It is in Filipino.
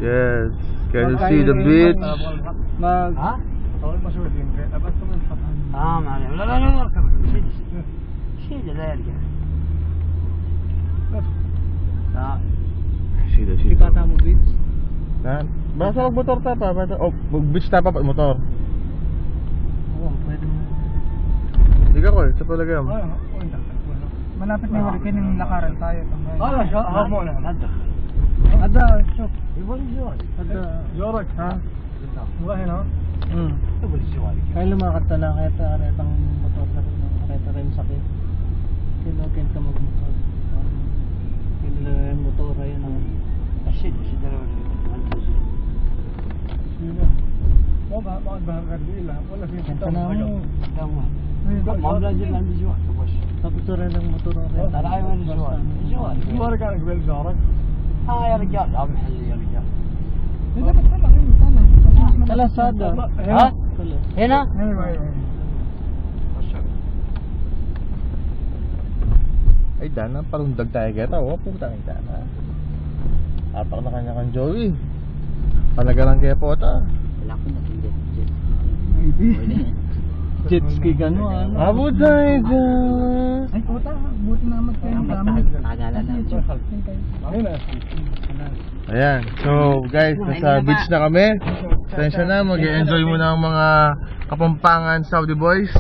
Yes. Can you see the beach? ها؟ طول مسؤول يمكن أبد من الخطأ. معلش لا اركب شيل لا يرجع. Sida. Di bata mo beach? Yan. Basta mag-motor ta pa. Mag-beach ta pa motor. Oo, pwede mo. Hindi ko sa palagay mo. Malapit na yung hurricane yung lakaran tayo. شو هرمونه هذا Ada, شوف. يبغى الجوال Ada. جورك Ha? والله هنا يبغى الجوال Kaya lumakad ka lang, karetang motor na rin. Kareta rin sakit. Kinukin ka mag-motor. Kinila yung motor, ayun ang... الشد Bakit ba ang kardila? Wala siya. Kanta na mo. ما بلاجي عندي جوال وش Tapos rin ang motor rin. لا لا وين الجوال الجوال Jawar ka nag-well jawar? ها يا رجال يا محلي يا رجال Kalasada. ها هنا Ay, dana. Palundag tayo kita. O, putang ita na. Apak na kanya kang Joey. Palagaran kaya po ata. wala ko na Jet ski ka no, ano? Abo tayo ka. Ay, puta. Buti naman kayo ang dami. tagalan na Ayan. So, guys, nasa beach na kami. Tensya na. Mag-enjoy muna ang mga Kapampangan Saudi boys.